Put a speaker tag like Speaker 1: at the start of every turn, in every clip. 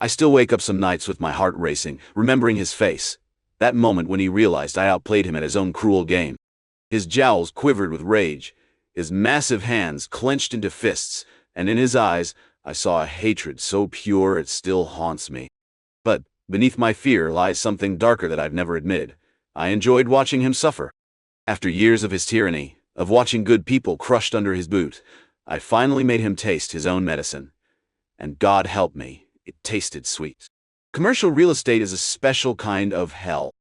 Speaker 1: I still wake up some nights with my heart racing, remembering his face. That moment when he realized I outplayed him at his own cruel game. His jowls quivered with rage, his massive hands clenched into fists, and in his eyes I saw a hatred so pure it still haunts me. But beneath my fear lies something darker that I've never admitted. I enjoyed watching him suffer. After years of his tyranny, of watching good people crushed under his boot, I finally made him taste his own medicine. And God help me, it tasted sweet. Commercial real estate is a special kind of hell.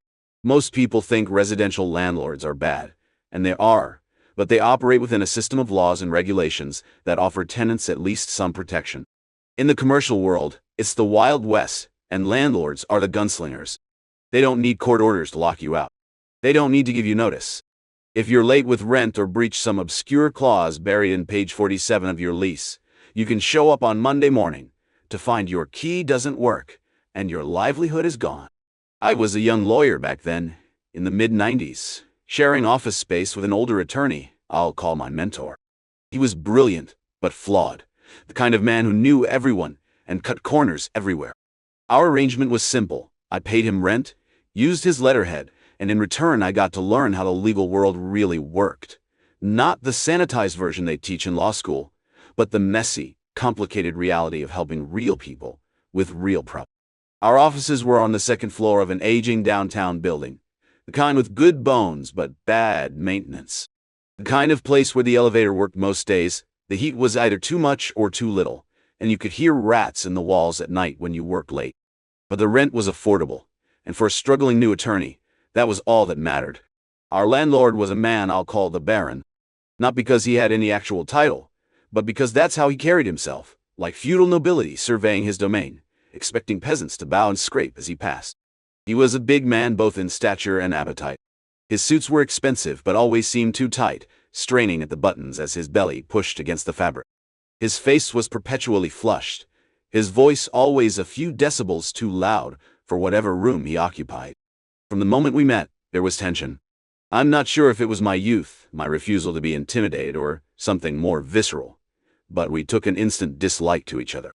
Speaker 1: Most people think residential landlords are bad, and they are, but they operate within a system of laws and regulations that offer tenants at least some protection. In the commercial world, it's the Wild West, and landlords are the gunslingers. They don't need court orders to lock you out. They don't need to give you notice. If you're late with rent or breach some obscure clause buried in page 47 of your lease, you can show up on Monday morning to find your key doesn't work and your livelihood is gone. I was a young lawyer back then, in the mid-90s, sharing office space with an older attorney I'll call my mentor. He was brilliant, but flawed, the kind of man who knew everyone and cut corners everywhere. Our arrangement was simple. I paid him rent, used his letterhead, and in return I got to learn how the legal world really worked. Not the sanitized version they teach in law school, but the messy, complicated reality of helping real people with real problems. Our offices were on the second floor of an aging downtown building, the kind with good bones but bad maintenance. The kind of place where the elevator worked most days, the heat was either too much or too little, and you could hear rats in the walls at night when you worked late. But the rent was affordable, and for a struggling new attorney, that was all that mattered. Our landlord was a man I'll call the Baron, not because he had any actual title, but because that's how he carried himself, like feudal nobility surveying his domain, expecting peasants to bow and scrape as he passed. He was a big man both in stature and appetite. His suits were expensive but always seemed too tight, straining at the buttons as his belly pushed against the fabric. His face was perpetually flushed, his voice always a few decibels too loud for whatever room he occupied. From the moment we met, there was tension. I'm not sure if it was my youth, my refusal to be intimidated, or something more visceral, but we took an instant dislike to each other.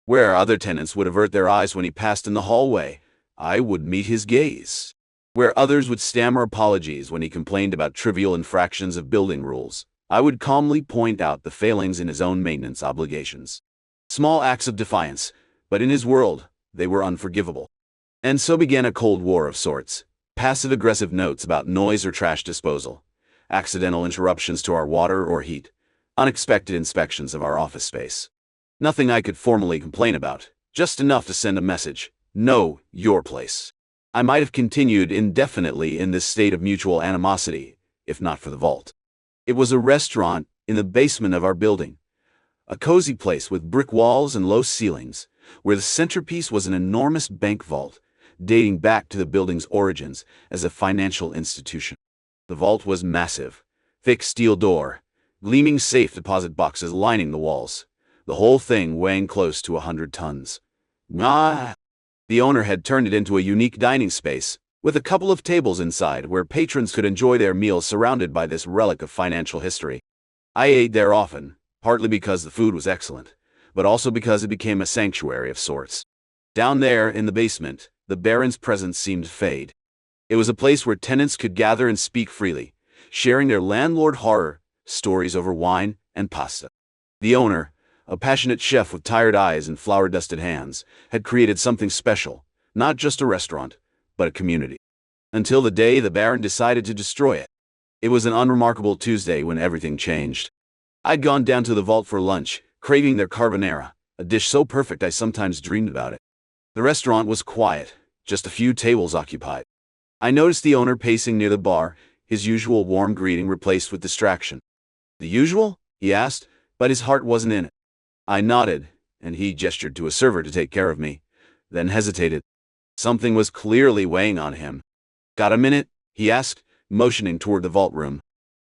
Speaker 1: Where other tenants would avert their eyes when he passed in the hallway, I would meet his gaze. Where others would stammer apologies when he complained about trivial infractions of building rules, I would calmly point out the failings in his own maintenance obligations. Small acts of defiance, but in his world, they were unforgivable. And so began a cold war of sorts. Passive-aggressive notes about noise or trash disposal, accidental interruptions to our water or heat, unexpected inspections of our office space. Nothing I could formally complain about, just enough to send a message: know your place. I might have continued indefinitely in this state of mutual animosity, if not for the vault. It was a restaurant in the basement of our building, a cozy place with brick walls and low ceilings, where the centerpiece was an enormous bank vault, dating back to the building's origins as a financial institution. The vault was massive, thick steel door, gleaming safe deposit boxes lining the walls, the whole thing weighing close to 100 tons. The owner had turned it into a unique dining space, with a couple of tables inside where patrons could enjoy their meals surrounded by this relic of financial history. I ate there often, partly because the food was excellent, but also because it became a sanctuary of sorts. Down there in the basement, the Baron's presence seemed to fade. It was a place where tenants could gather and speak freely, sharing their landlord horror stories over wine and pasta. The owner, a passionate chef with tired eyes and flour-dusted hands, had created something special, not just a restaurant, but a community. Until the day the Baron decided to destroy it. It was an unremarkable Tuesday when everything changed. I'd gone down to the vault for lunch, craving their carbonara, a dish so perfect I sometimes dreamed about it. The restaurant was quiet, just a few tables occupied. I noticed the owner pacing near the bar, his usual warm greeting replaced with distraction. "The usual?" he asked, but his heart wasn't in it. I nodded, and he gestured to a server to take care of me, then hesitated. Something was clearly weighing on him. "Got a minute?" he asked, motioning toward the vault room.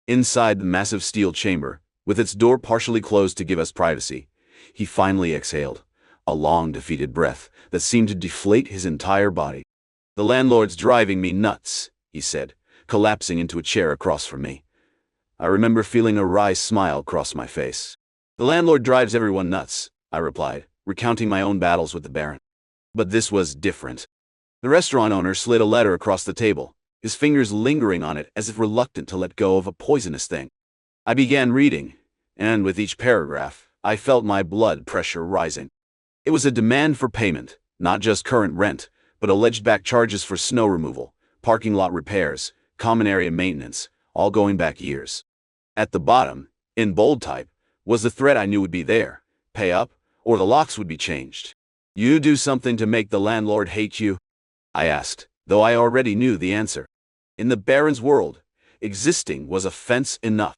Speaker 1: Inside the massive steel chamber, with its door partially closed to give us privacy, he finally exhaled, a long defeated breath that seemed to deflate his entire body. "The landlord's driving me nuts," he said, collapsing into a chair across from me. I remember feeling a wry smile cross my face. "The landlord drives everyone nuts," I replied, recounting my own battles with the Baron. But this was different. The restaurant owner slid a letter across the table, his fingers lingering on it as if reluctant to let go of a poisonous thing. I began reading, and with each paragraph, I felt my blood pressure rising. It was a demand for payment, not just current rent, but alleged back charges for snow removal, parking lot repairs, common area maintenance, all going back years. At the bottom, in bold type, was the threat I knew would be there: pay up, or the locks would be changed. You do something to make the landlord hate you? I asked, though I already knew the answer. In the Baron's world, existing was offense enough.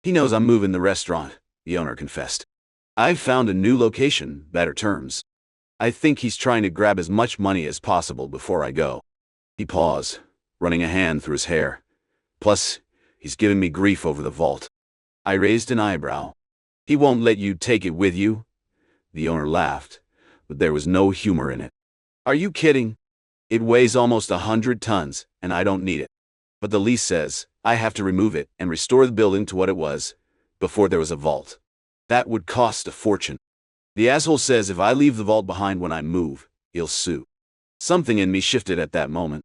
Speaker 1: He knows I'm moving the restaurant, the owner confessed. I've found a new location, better terms. I think he's trying to grab as much money as possible before I go. He paused, running a hand through his hair. Plus, he's giving me grief over the vault. I raised an eyebrow. He won't let you take it with you? The owner laughed, but there was no humor in it. Are you kidding? It weighs almost 100 tons, and I don't need it. But the lease says I have to remove it and restore the building to what it was before there was a vault. That would cost a fortune. The asshole says if I leave the vault behind when I move, he'll sue. Something in me shifted at that moment.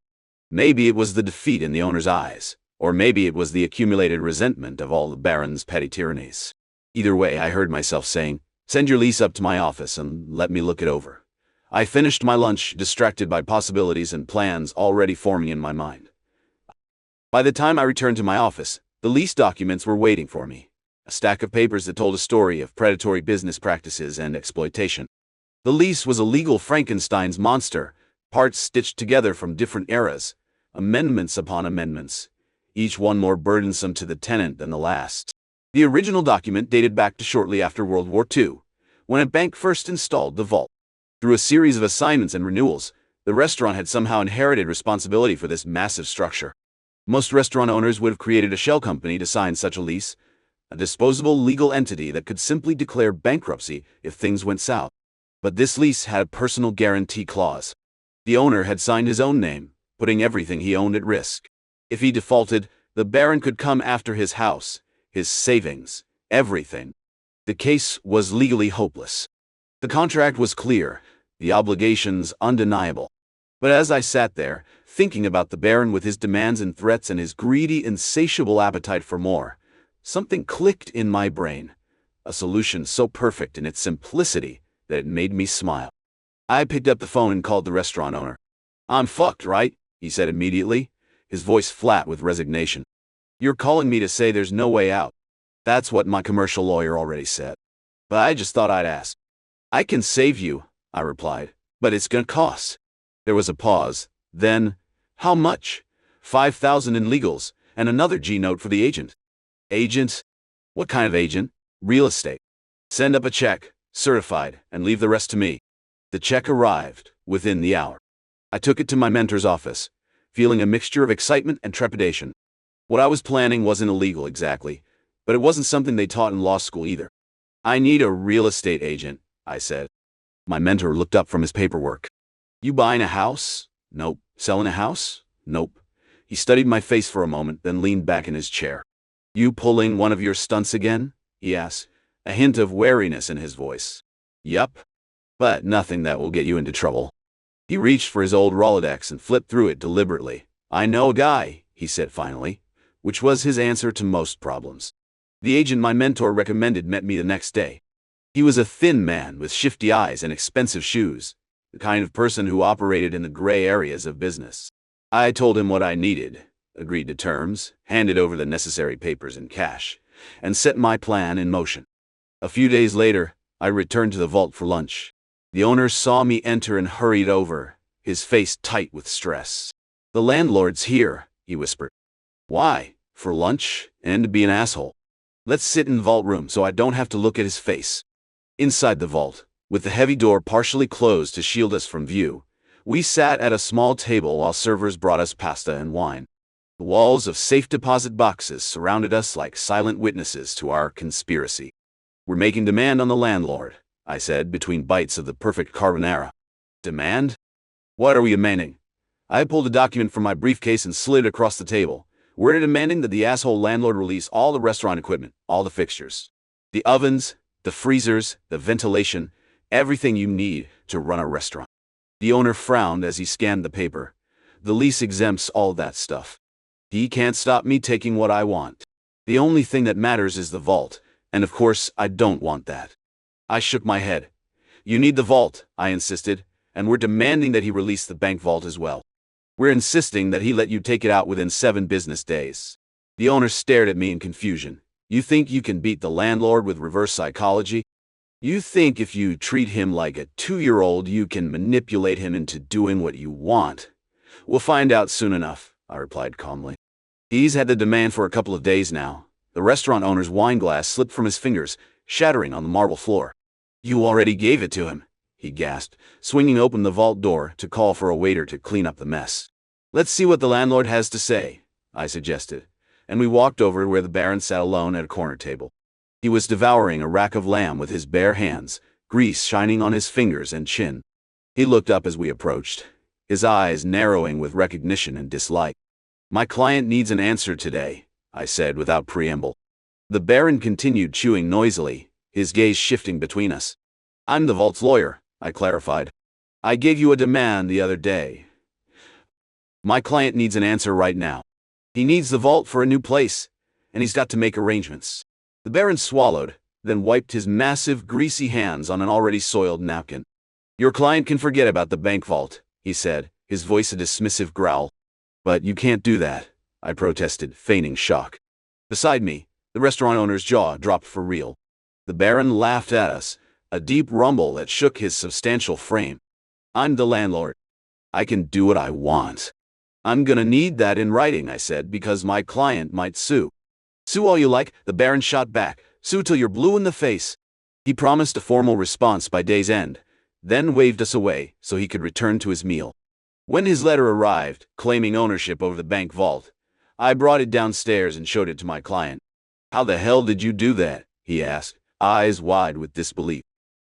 Speaker 1: Maybe it was the defeat in the owner's eyes, or maybe it was the accumulated resentment of all the Baron's petty tyrannies. Either way, I heard myself saying, "Send your lease up to my office and let me look it over." I finished my lunch, distracted by possibilities and plans already forming in my mind. By the time I returned to my office, the lease documents were waiting for me. A stack of papers that told a story of predatory business practices and exploitation. The lease was a legal Frankenstein's monster, parts stitched together from different eras, amendments upon amendments, each one more burdensome to the tenant than the last. The original document dated back to shortly after World War II, when a bank first installed the vault. Through a series of assignments and renewals, the restaurant had somehow inherited responsibility for this massive structure. Most restaurant owners would have created a shell company to sign such a lease, a disposable legal entity that could simply declare bankruptcy if things went south. But this lease had a personal guarantee clause. The owner had signed his own name, putting everything he owned at risk. If he defaulted, the Baron could come after his house, his savings, everything. The case was legally hopeless. The contract was clear, the obligations undeniable. But as I sat there, thinking about the Baron with his demands and threats and his greedy, insatiable appetite for more, something clicked in my brain, a solution so perfect in its simplicity that it made me smile. I picked up the phone and called the restaurant owner. "I'm fucked, right?" he said immediately, his voice flat with resignation. "You're calling me to say there's no way out." That's what my commercial lawyer already said. But I just thought I'd ask. "I can save you," I replied, "but it's gonna cost." There was a pause. Then, "How much?" "5,000 in legals, and another G-note for the agent." "Agent? What kind of agent?" "Real estate." "Send up a check, certified, and leave the rest to me." The check arrived within the hour. I took it to my mentor's office, feeling a mixture of excitement and trepidation. What I was planning wasn't illegal exactly, but it wasn't something they taught in law school either. "I need a real estate agent," I said. My mentor looked up from his paperwork. "You buying a house?" "Nope." "Selling a house?" "Nope." He studied my face for a moment, then leaned back in his chair. "You pulling one of your stunts again?" he asked, a hint of wariness in his voice. "Yup. But nothing that will get you into trouble." He reached for his old Rolodex and flipped through it deliberately. "I know a guy," he said finally, which was his answer to most problems. The agent my mentor recommended met me the next day. He was a thin man with shifty eyes and expensive shoes, the kind of person who operated in the gray areas of business. I told him what I needed, agreed to terms, handed over the necessary papers in cash, and set my plan in motion. A few days later, I returned to the vault for lunch. The owner saw me enter and hurried over, his face tight with stress. "The landlord's here," he whispered. "Why? For lunch and to be an asshole? Let's sit in the vault room so I don't have to look at his face." Inside the vault, with the heavy door partially closed to shield us from view, we sat at a small table while servers brought us pasta and wine. The walls of safe deposit boxes surrounded us like silent witnesses to our conspiracy. "We're making demand on the landlord," I said between bites of the perfect carbonara. "Demand? What are we demanding?" I pulled a document from my briefcase and slid it across the table. "We're demanding that the asshole landlord release all the restaurant equipment, all the fixtures. The ovens, the freezers, the ventilation, everything you need to run a restaurant. The owner frowned as he scanned the paper. The lease exempts all that stuff. He can't stop me taking what I want. The only thing that matters is the vault, and of course I don't want that. I shook my head. You need the vault, I insisted, and we're demanding that he release the bank vault as well. We're insisting that he let you take it out within 7 business days. The owner stared at me in confusion. You think you can beat the landlord with reverse psychology? You think if you treat him like a 2-year-old you can manipulate him into doing what you want? We'll find out soon enough, I replied calmly. He's had the demand for a couple of days now. The restaurant owner's wine glass slipped from his fingers, shattering on the marble floor. You already gave it to him, he gasped, swinging open the vault door to call for a waiter to clean up the mess. Let's see what the landlord has to say, I suggested, and we walked over to where the Baron sat alone at a corner table. He was devouring a rack of lamb with his bare hands, grease shining on his fingers and chin. He looked up as we approached, his eyes narrowing with recognition and dislike. My client needs an answer today, I said without preamble. The Baron continued chewing noisily, his gaze shifting between us. I'm the vault's lawyer, I clarified. I gave you a demand the other day. My client needs an answer right now. He needs the vault for a new place, and he's got to make arrangements. The Baron swallowed, then wiped his massive, greasy hands on an already soiled napkin. Your client can forget about the bank vault, he said, his voice a dismissive growl. But you can't do that, I protested, feigning shock. Beside me, the restaurant owner's jaw dropped for real. The Baron laughed at us, a deep rumble that shook his substantial frame. I'm the landlord. I can do what I want. I'm gonna need that in writing, I said, because my client might sue. Sue all you like, the Baron shot back. Sue till you're blue in the face. He promised a formal response by day's end, then waved us away so he could return to his meal. When his letter arrived, claiming ownership over the bank vault, I brought it downstairs and showed it to my client. How the hell did you do that? He asked, eyes wide with disbelief.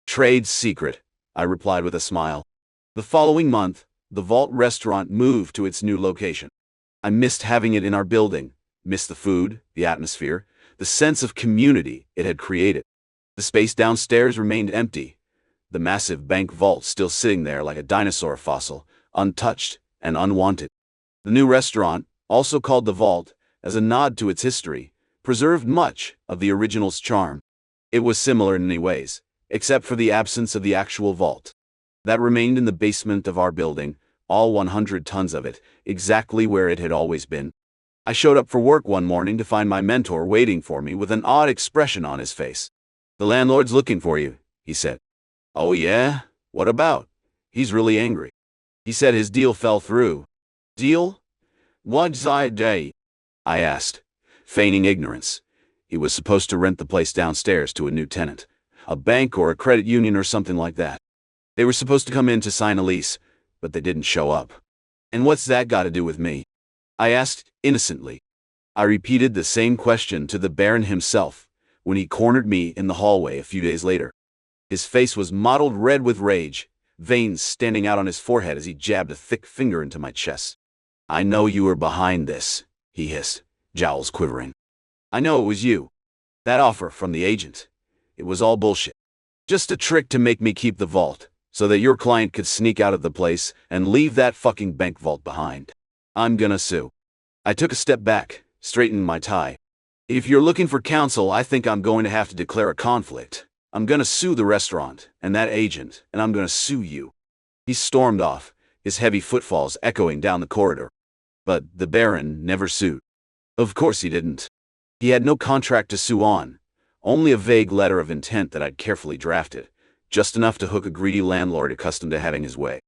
Speaker 1: Trade secret, I replied with a smile. The following month, the Vault restaurant moved to its new location. I missed having it in our building, missed the food, the atmosphere, the sense of community it had created. The space downstairs remained empty, the massive bank vault still sitting there like a dinosaur fossil, untouched and unwanted. The new restaurant, also called the Vault, as a nod to its history, preserved much of the original's charm. It was similar in many ways, except for the absence of the actual vault. That remained in the basement of our building, all 100 tons of it, exactly where it had always been. I showed up for work one morning to find my mentor waiting for me with an odd expression on his face. The landlord's looking for you, he said. Oh yeah? What about? He's really angry. He said his deal fell through. Deal? What's I asked, feigning ignorance. He was supposed to rent the place downstairs to a new tenant, a bank or a credit union or something like that. They were supposed to come in to sign a lease, but they didn't show up. And what's that got to do with me? I asked innocently. I repeated the same question to the Baron himself when he cornered me in the hallway a few days later. His face was mottled red with rage, veins standing out on his forehead as he jabbed a thick finger into my chest. I know you were behind this, he hissed, jowls quivering. I know it was you. That offer from the agent. It was all bullshit. Just a trick to make me keep the vault, so that your client could sneak out of the place and leave that fucking bank vault behind. I'm gonna sue. I took a step back, straightened my tie. If you're looking for counsel, I think I'm going to have to declare a conflict. I'm gonna sue the restaurant and that agent, and I'm gonna sue you. He stormed off, his heavy footfalls echoing down the corridor. But the Baron never sued. Of course he didn't. He had no contract to sue on, only a vague letter of intent that I'd carefully drafted, just enough to hook a greedy landlord accustomed to having his way.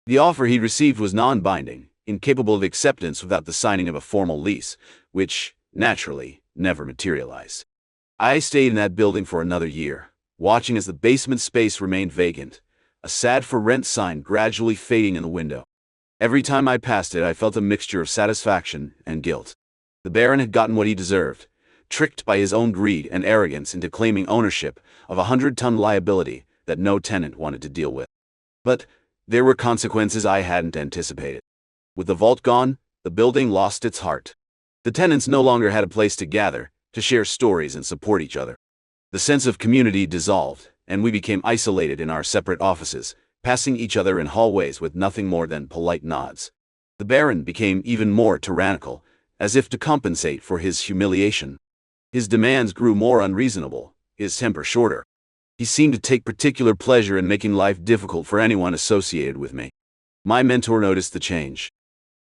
Speaker 1: The offer he'd received was non-binding, incapable of acceptance without the signing of a formal lease, which, naturally, never materialized. I stayed in that building for another year, watching as the basement space remained vacant, a sad-for-rent sign gradually fading in the window. Every time I passed it, I felt a mixture of satisfaction and guilt. The Baron had gotten what he deserved, tricked by his own greed and arrogance into claiming ownership of a 100-ton liability that no tenant wanted to deal with. But there were consequences I hadn't anticipated. With the vault gone, the building lost its heart. The tenants no longer had a place to gather, to share stories and support each other. The sense of community dissolved, and we became isolated in our separate offices, passing each other in hallways with nothing more than polite nods. The Baron became even more tyrannical, as if to compensate for his humiliation. His demands grew more unreasonable, his temper shorter. He seemed to take particular pleasure in making life difficult for anyone associated with me. My mentor noticed the change.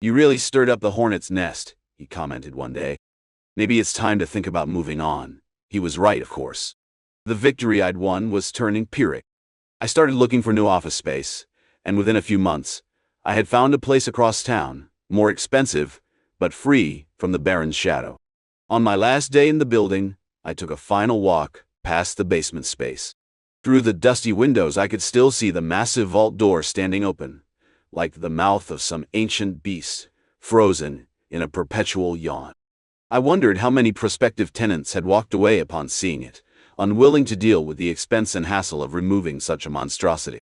Speaker 1: "You really stirred up the hornet's nest," he commented one day. "Maybe it's time to think about moving on." He was right, of course. The victory I'd won was turning Pyrrhic. I started looking for new office space, and within a few months, I had found a place across town, more expensive, but free from the Baron's shadow. On my last day in the building, I took a final walk past the basement space. Through the dusty windows, I could still see the massive vault door standing open, like the mouth of some ancient beast, frozen in a perpetual yawn. I wondered how many prospective tenants had walked away upon seeing it, unwilling to deal with the expense and hassle of removing such a monstrosity.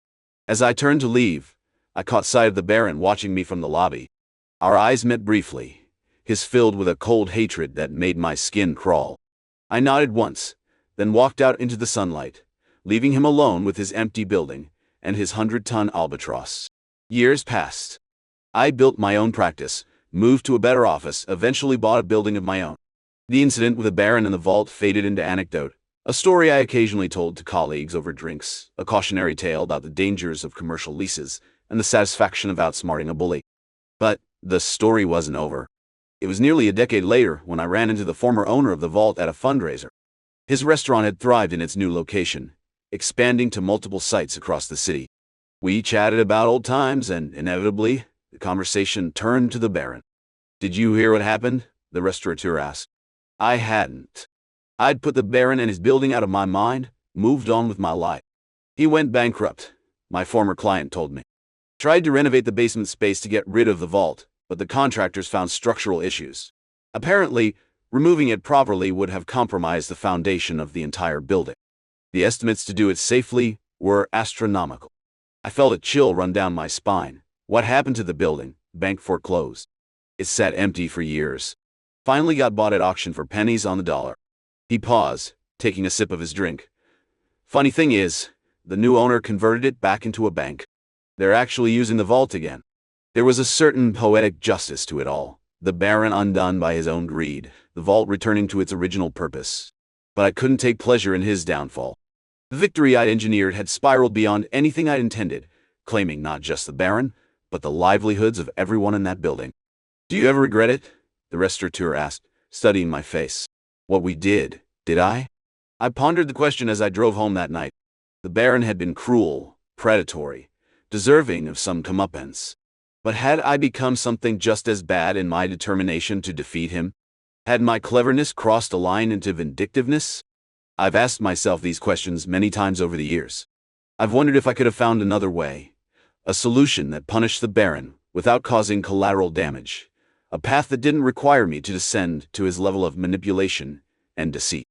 Speaker 1: As I turned to leave, I caught sight of the Baron watching me from the lobby. Our eyes met briefly, his filled with a cold hatred that made my skin crawl. I nodded once, then walked out into the sunlight, leaving him alone with his empty building and his 100-ton albatross. Years passed. I built my own practice, moved to a better office, eventually bought a building of my own. The incident with the Baron and the vault faded into anecdote, a story I occasionally told to colleagues over drinks, a cautionary tale about the dangers of commercial leases and the satisfaction of outsmarting a bully. But the story wasn't over. It was nearly a decade later when I ran into the former owner of the vault at a fundraiser. His restaurant had thrived in its new location, expanding to multiple sites across the city. We chatted about old times, and inevitably, the conversation turned to the Baron. "Did you hear what happened?" the restaurateur asked. I hadn't. I'd put the Baron and his building out of my mind, moved on with my life. "He went bankrupt," my former client told me. "Tried to renovate the basement space to get rid of the vault, but the contractors found structural issues. Apparently, removing it properly would have compromised the foundation of the entire building. The estimates to do it safely were astronomical." I felt a chill run down my spine. What happened to the building? Bank foreclosed. It sat empty for years. Finally got bought at auction for pennies on the dollar. He paused, taking a sip of his drink. "Funny thing is, the new owner converted it back into a bank. They're actually using the vault again." There was a certain poetic justice to it all. The Baron undone by his own greed, the vault returning to its original purpose. But I couldn't take pleasure in his downfall. The victory I'd engineered had spiraled beyond anything I'd intended, claiming not just the Baron, but the livelihoods of everyone in that building. "Do you ever regret it?" the restaurateur asked, studying my face. "What we did I?" I pondered the question as I drove home that night. The Baron had been cruel, predatory, deserving of some comeuppance. But had I become something just as bad in my determination to defeat him? Had my cleverness crossed a line into vindictiveness? I've asked myself these questions many times over the years. I've wondered if I could have found another way, a solution that punished the Baron without causing collateral damage, a path that didn't require me to descend to his level of manipulation and deceit.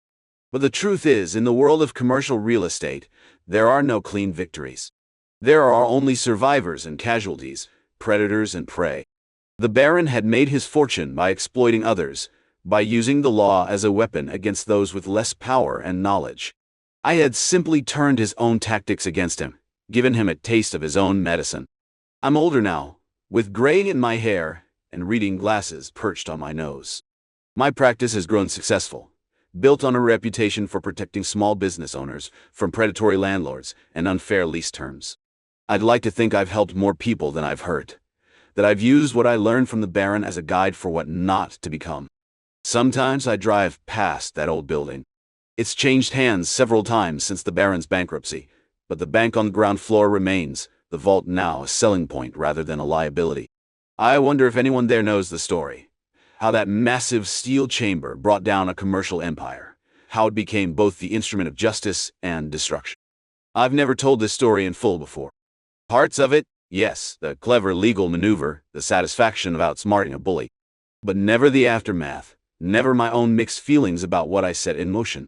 Speaker 1: But the truth is, in the world of commercial real estate, there are no clean victories. There are only survivors and casualties, predators and prey. The Baron had made his fortune by exploiting others, by using the law as a weapon against those with less power and knowledge. I had simply turned his own tactics against him, given him a taste of his own medicine. I'm older now, with gray in my hair and reading glasses perched on my nose. My practice has grown successful, built on a reputation for protecting small business owners from predatory landlords and unfair lease terms. I'd like to think I've helped more people than I've hurt, that I've used what I learned from the Baron as a guide for what not to become. Sometimes I drive past that old building. It's changed hands several times since the Baron's bankruptcy, but the bank on the ground floor remains, the vault now a selling point rather than a liability. I wonder if anyone there knows the story. How that massive steel chamber brought down a commercial empire. How it became both the instrument of justice and destruction. I've never told this story in full before. Parts of it, yes, the clever legal maneuver, the satisfaction of outsmarting a bully. But never the aftermath. Never my own mixed feelings about what I set in motion.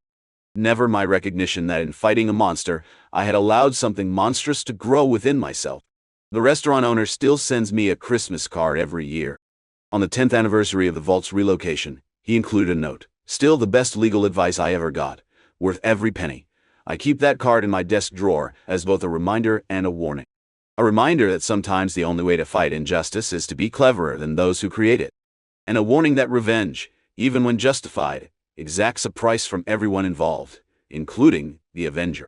Speaker 1: Never my recognition that in fighting a monster, I had allowed something monstrous to grow within myself. The restaurant owner still sends me a Christmas card every year. On the 10th anniversary of the vault's relocation, he included a note. "Still the best legal advice I ever got. Worth every penny." I keep that card in my desk drawer as both a reminder and a warning. A reminder that sometimes the only way to fight injustice is to be cleverer than those who create it. And a warning that revenge, even when justified, exacts a price from everyone involved, including the avenger.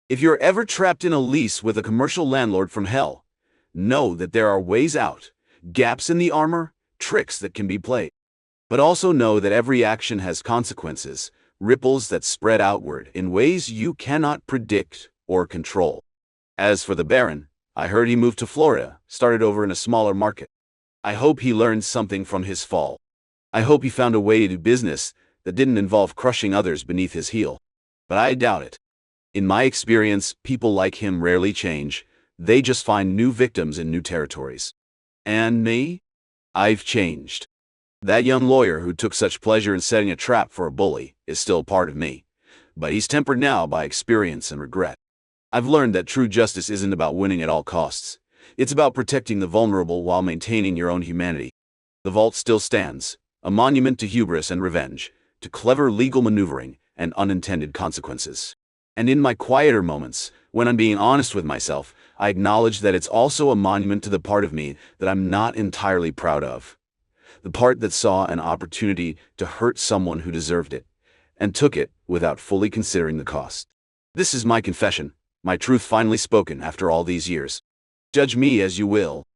Speaker 1: If you're ever trapped in a lease with a commercial landlord from hell, know that there are ways out, gaps in the armor, tricks that can be played. But also know that every action has consequences, ripples that spread outward in ways you cannot predict or control. As for the Baron, I heard he moved to Florida, started over in a smaller market. I hope he learned something from his fall. I hope he found a way to do business that didn't involve crushing others beneath his heel. But I doubt it. In my experience, people like him rarely change. They just find new victims in new territories. And me? I've changed. That young lawyer who took such pleasure in setting a trap for a bully is still part of me. But he's tempered now by experience and regret. I've learned that true justice isn't about winning at all costs. It's about protecting the vulnerable while maintaining your own humanity. The vault still stands, a monument to hubris and revenge, to clever legal maneuvering and unintended consequences. And in my quieter moments, when I'm being honest with myself, I acknowledge that it's also a monument to the part of me that I'm not entirely proud of. The part that saw an opportunity to hurt someone who deserved it, and took it without fully considering the cost. This is my confession, my truth finally spoken after all these years. Judge me as you will,